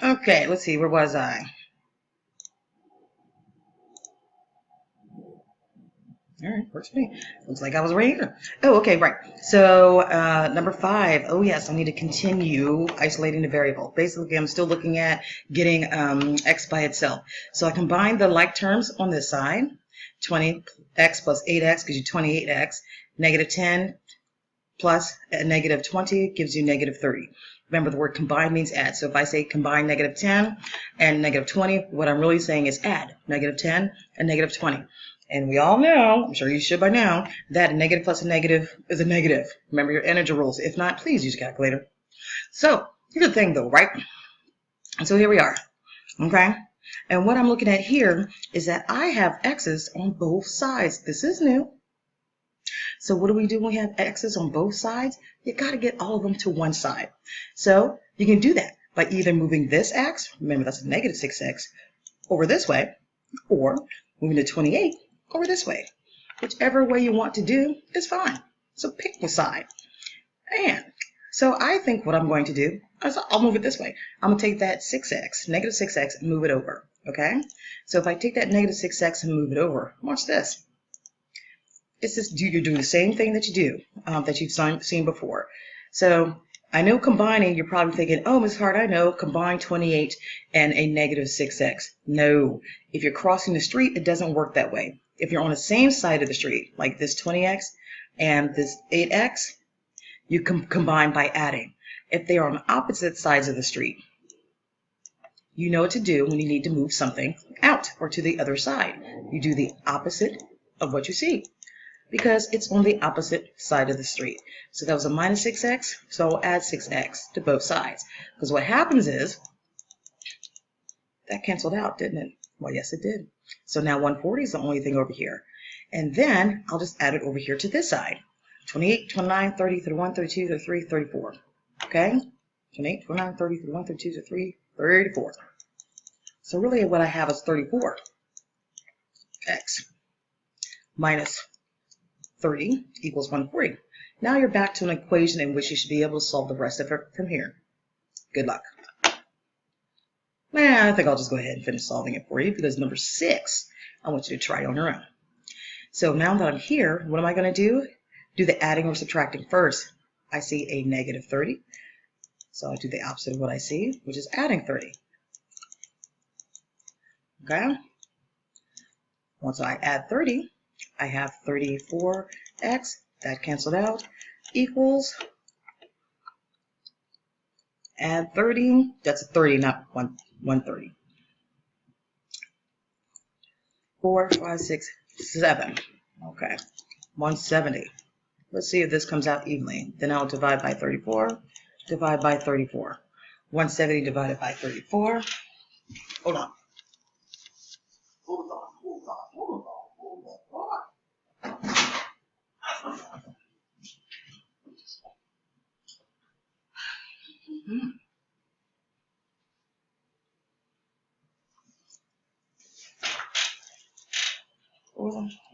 Okay, let's see, where was I? All right, works for me. Looks like I was right here. Oh, okay, right. So number 5. Oh, yes, I need to continue isolating the variable. Basically, I'm still looking at getting x by itself. So I combine the like terms on this side. 20x plus 8x gives you 28x. Negative 10 plus a negative 20 gives you negative 30. Remember, the word combine means add. So if I say combine negative 10 and negative 20, what I'm really saying is add negative 10 and negative 20. And we all know, I'm sure you should by now, that a negative plus a negative is a negative. Remember your integer rules. If not, please use a calculator. So here's the thing though, right? And so here we are, okay? And what I'm looking at here is that I have x's on both sides. This is new. So what do we do when we have x's on both sides? You got to get all of them to one side. So you can do that by either moving this x, remember that's a negative 6x, over this way, or moving the 28 over this way. Whichever way you want to do is fine. So pick the side. And so I think what I'm going to do is I'll move it this way. I'm going to take that 6x, negative 6x, and move it over. Okay? So if I take that negative 6x and move it over, watch this. It's just you're doing the same thing that you do, that you've seen before. So I know combining, you're probably thinking, oh, Ms. Hart, I know, combine 28 and a negative 6x. No, if you're crossing the street, it doesn't work that way. If you're on the same side of the street, like this 20x and this 8x, you can combine by adding. If they are on opposite sides of the street, you know what to do when you need to move something out or to the other side. You do the opposite of what you see, because it's on the opposite side of the street. So that was a minus 6x, so I'll add 6x to both sides. Because what happens is, that canceled out, didn't it? Well, yes, it did. So now 140 is the only thing over here. And then I'll just add it over here to this side. 28, 29, 30, 31, 32, 33, 34. Okay? 28, 29, 30, 31, 32, 33, 34. So really what I have is 34x minus 30 equals 140. Now you're back to an equation in which you should be able to solve the rest of it from here. Good luck. I think I'll just go ahead and finish solving it for you, because number 6, I want you to try on your own. So now that I'm here, what am I going to do? Do the adding or subtracting first. I see a negative 30. So I do the opposite of what I see, which is adding 30. Okay? Once I add 30, I have 34x, that canceled out, equals, add 30, that's a 30, not 130. 4, 5, 6, 7. Okay, 170. Let's see if this comes out evenly. Then I'll divide by 34, divide by 34. 170 divided by 34. Hold on.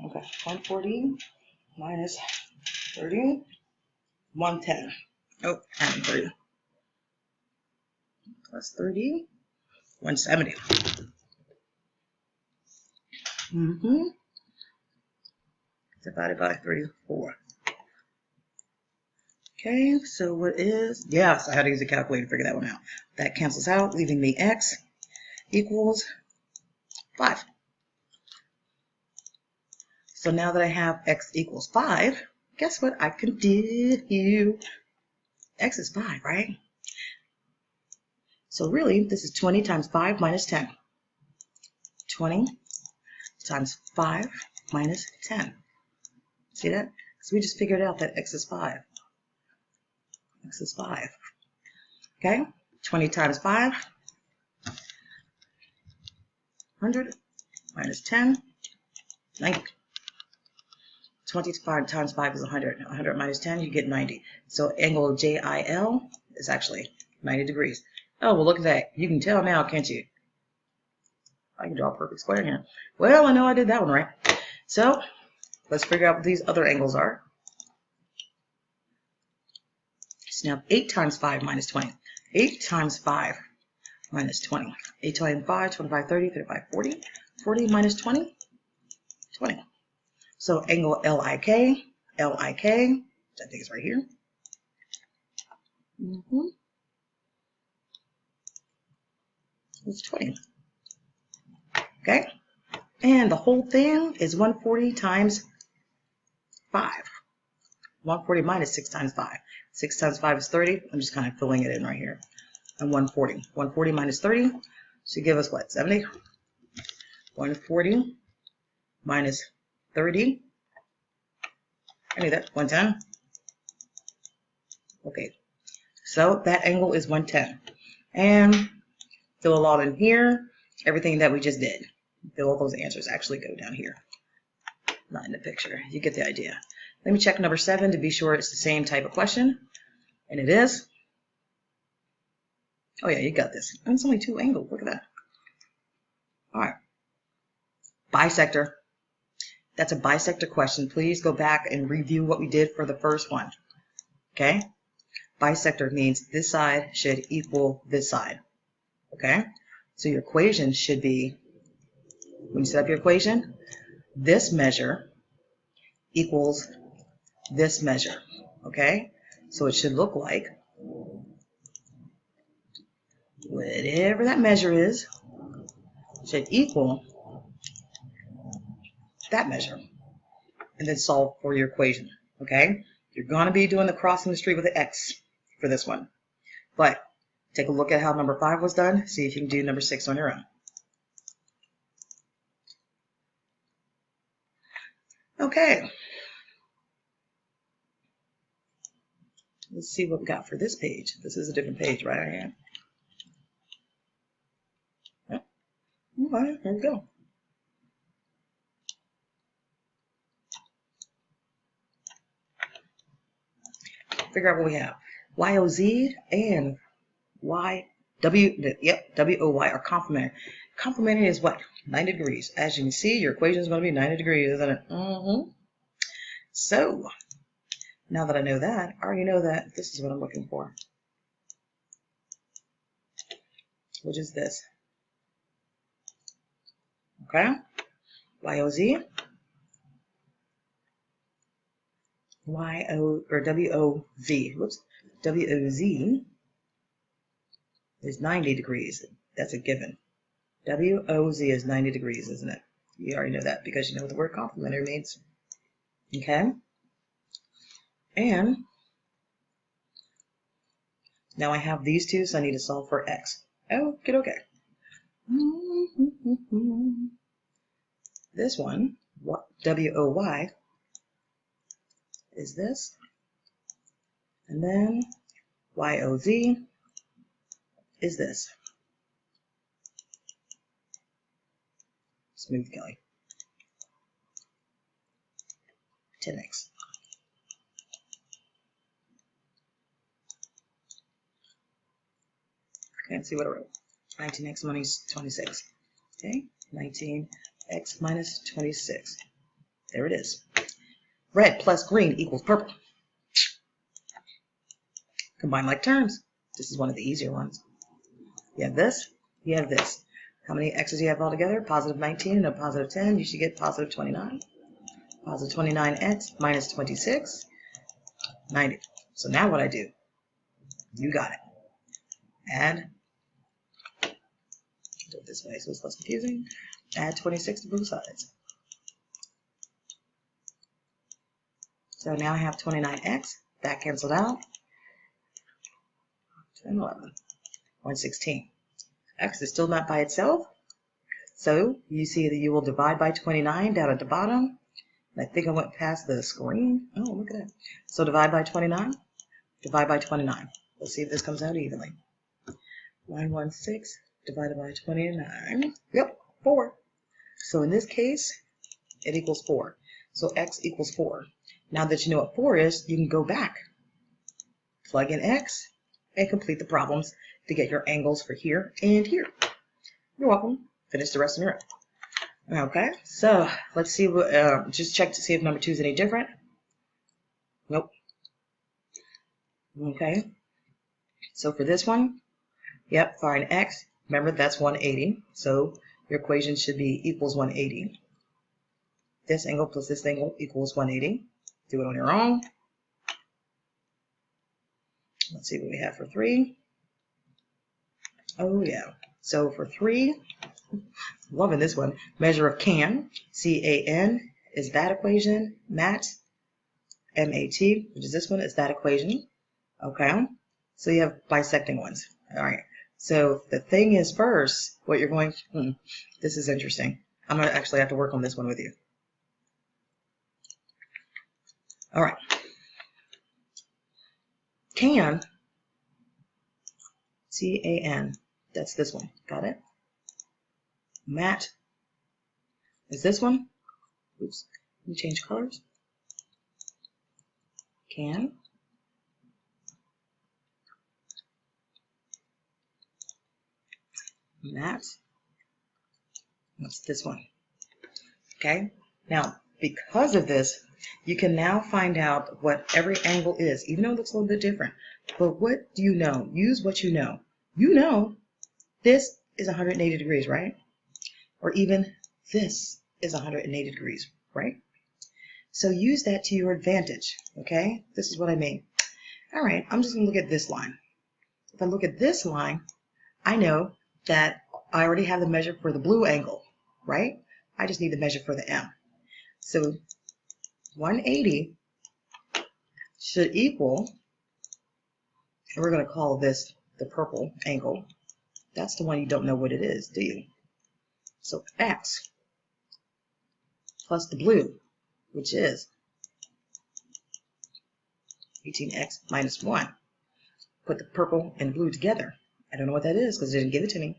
Okay, 140 minus 30, 110. Oh, adding 30. Plus 30, 170. Divided by 34. Okay, so what is, yes, I had to use a calculator to figure that one out. That cancels out, leaving me x equals 5. So now that I have x equals 5, guess what I can do? X is 5, right? So really, this is 20 times 5 minus 10. 20 times 5 minus 10. See that? So we just figured out that x is 5. X is 5. Okay? 20 times 5, 100 minus 10, 90. 25 times 5 is 100. 100 minus 10, you get 90. So angle JIL is actually 90 degrees. Oh, well, look at that. You can tell now, can't you? I can draw a perfect square here. Well, I know I did that one right. So let's figure out what these other angles are. So now 8 times 5 minus 20. 8 times 5 minus 20. 8 times 5, 25, 30, 35, 40. 40 minus 20, 20. So angle LIK, I think it's right here. It's 20. Okay? And the whole thing is 140 times 5. 140 minus 6 times 5. 6 times 5 is 30. I'm just kind of filling it in right here. And 140. 140 minus 30 should give us what? 70? 140 minus 30. I need that. 110. Okay. So that angle is 110. And fill a lot in here. Everything that we just did. Fill all those answers actually go down here. Not in the picture. You get the idea. Let me check number 7 to be sure it's the same type of question. And it is. Oh yeah, you got this. And it's only 2 angles. Look at that. All right. Bisector. That's a bisector question. Please go back and review what we did for the first one. Okay? Bisector means this side should equal this side. Okay? So your equation should be, when you set up your equation, this measure equals this measure. Okay? So it should look like whatever that measure is should equal that measure. And then solve for your equation. Okay? You're going to be doing the crossing the street with the X for this one. But take a look at how number 5 was done. See if you can do number 6 on your own. Okay. Let's see what we got for this page. This is a different page, right? Yep. All right, here we go. Figure out what we have. YOZ and WOY are complementary. Complementary is what? 90 degrees. As you can see, your equation is going to be 90 degrees, isn't it? So, now that I know that, I already know that this is what I'm looking for. Which is this. Okay? YOZ. WOV. Whoops. WOZ is 90 degrees. That's a given. WOZ is 90 degrees, isn't it? You already know that because you know what the word complementary means. Okay? And now I have these two, so I need to solve for X. Okay. This one, WOY, is this. And then YOZ is this. Smooth Kelly. 10x. Okay, let's see what I wrote. 19x minus 26. Okay, 19x minus 26. There it is. Red plus green equals purple. Combine like terms. This is one of the easier ones. You have this, you have this. How many x's do you have altogether? Positive 19 and a positive 10. You should get positive 29. Positive 29x minus 26, 90. So now what I do, you got it. Add, do it this way so it's less confusing. Add 26 to both sides. So now I have 29x. That canceled out. 10, 11, 116. X is still not by itself. So you see that you will divide by 29 down at the bottom. I think I went past the screen. Oh, look at that. So divide by 29. Divide by 29. Let's see if this comes out evenly. 116 divided by 29. Yep, 4. So in this case, it equals 4. So x equals 4. Now that you know what 4 is, you can go back, plug in x, and complete the problems to get your angles for here and here. You're welcome. Finish the rest of your own. Okay, so let's see what, just check to see if number 2 is any different. Nope. Okay, so for this one, yep, find x Remember, that's 180. So your equation should be equals 180. This angle plus this angle equals 180. Do it on your own. Let's see what we have for 3. Oh, yeah. So for 3, loving this one, measure of can, C-A-N, is that equation. Mat, M-A-T, which is this one, is that equation. Okay. So you have bisecting ones. All right. So the thing is first, what you're going, this is interesting. I'm going to actually have to work on this one with you. All right. Can, C-A-N, that's this one. Got it? Mat is this one. Oops. Let me change colors. Can. Mat. What's this one? Okay. Now, because of this, you can now find out what every angle is, even though it looks a little bit different. But what do you know? Use what you know. You know this is 180 degrees, right? Or even this is 180 degrees, right? So use that to your advantage, okay? This is what I mean. All right, I'm just going to look at this line. If I look at this line, I know that I already have the measure for the blue angle, right? I just need the measure for the M. So 180 should equal, and we're going to call this the purple angle. That's the one you don't know what it is, do you? So X plus the blue, which is 18x minus 1. Put the purple and blue together. I don't know what that is because it didn't give it to me,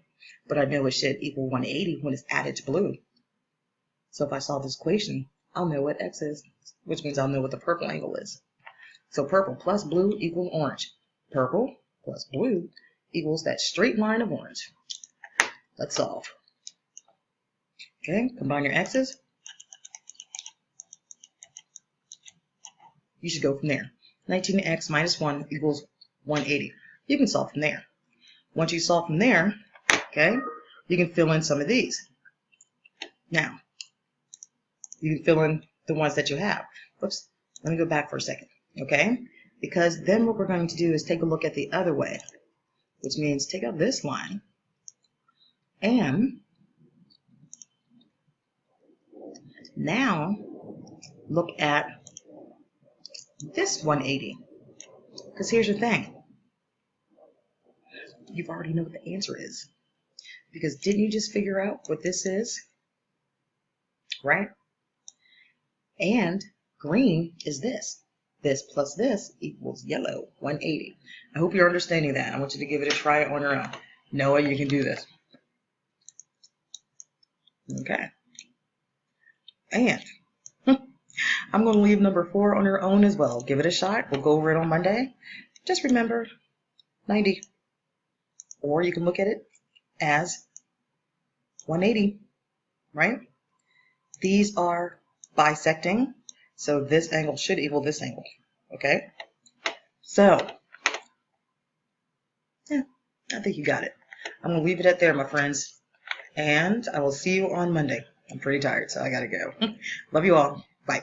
but I know it should equal 180 when it's added to blue. So if I solve this equation, I'll know what X is, which means I'll know what the purple angle is. So purple plus blue equals orange. Purple plus blue equals that straight line of orange. Let's solve. Okay, combine your X's. You should go from there. 19x minus 1 equals 180. You can solve from there. Once you solve from there, okay, you can fill in some of these. Now, you can fill in the ones that you have. Whoops, let me go back for a second, okay? Because then what we're going to do is take a look at the other way, which means take out this line and now look at this 180. Because here's the thing. You already know what the answer is. Because didn't you just figure out what this is? Right? And green is this. This plus this equals yellow, 180. I hope you're understanding that. I want you to give it a try on your own. Noah, you can do this. Okay. And I'm going to leave number 4 on your own as well. Give it a shot. We'll go over it on Monday. Just remember 90. Or you can look at it as 180, right? These are bisecting, so this angle should equal this angle, okay? So, yeah, I think you got it. I'm going to leave it at there, my friends, and I will see you on Monday. I'm pretty tired, so I got to go. Love you all. Bye.